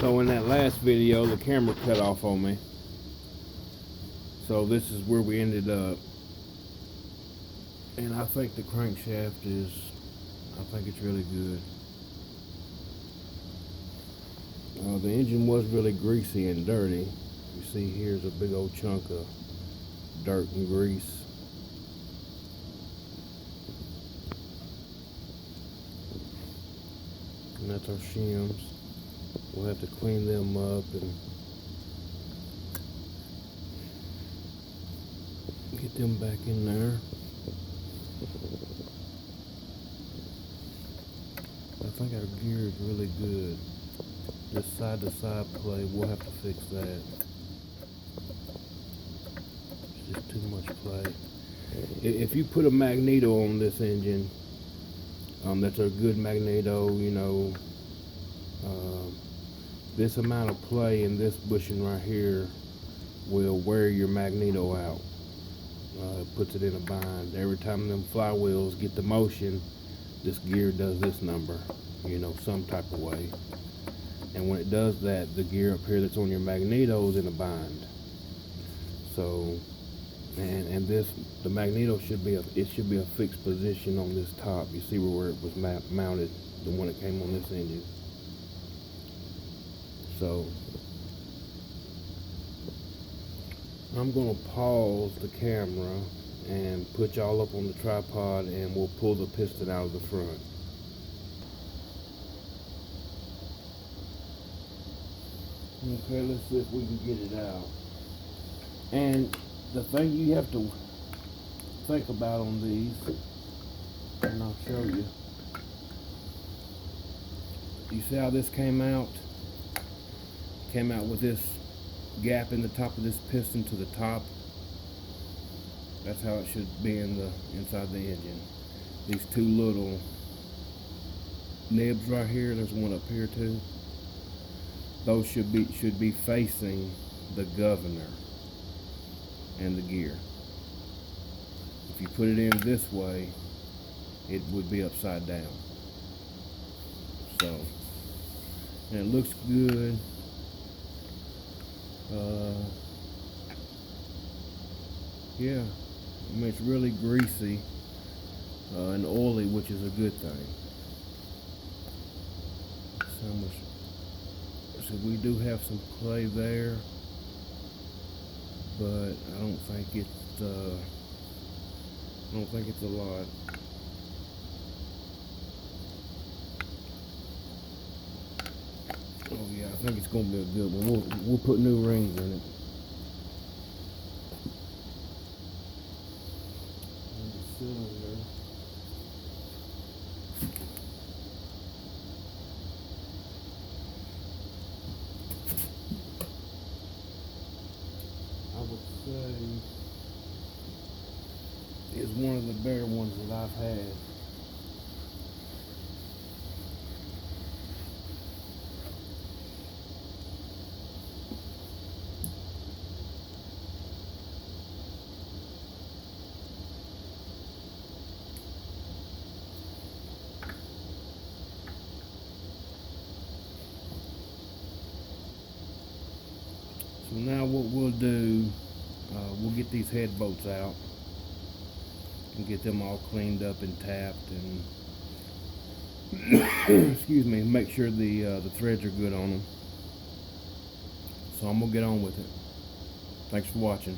So in that last video, the camera cut off on me. So this is where we ended up. And I think the crankshaft I think it's really good. The engine was really greasy and dirty. You see here's a big old chunk of dirt and grease. And that's our shims. We'll have to clean them up and get them back in there. I think our gear is really good. This side-to-side play, we'll have to fix that. It's just too much play. If you put a magneto on this engine, that's a good magneto, you know, this amount of play in this bushing right here will wear your magneto out. It puts it in a bind. Every time them flywheels get the motion, this gear does this number, you know, some type of way. And when it does that, the gear up here that's on your magneto is in a bind. So, and this, the magneto should be a fixed position on this top. You see where it was mounted, the one that came on this engine. So, I'm gonna pause the camera and put y'all up on the tripod, and we'll pull the piston out of the front. Okay, let's see if we can get it out. And the thing you have to think about on these, and I'll show you. You see how this came out? Came out with this gap in the top of this piston to the top. That's how it should be inside the engine. These two little nibs right here, there's one up here too. Those should be facing the governor and the gear. If you put it in this way, it would be upside down. So, and it looks good. Yeah, I mean, it's really greasy and oily, which is a good thing. So we do have some play there, but I don't think it's a lot. Oh yeah, I think it's gonna be a good one. We'll put new rings in it. And the cylinder. I would say is one of the better ones that I've had. So now what we'll do, we'll get these head bolts out and get them all cleaned up and tapped, and excuse me, make sure the threads are good on them. So I'm gonna get on with it. Thanks for watching.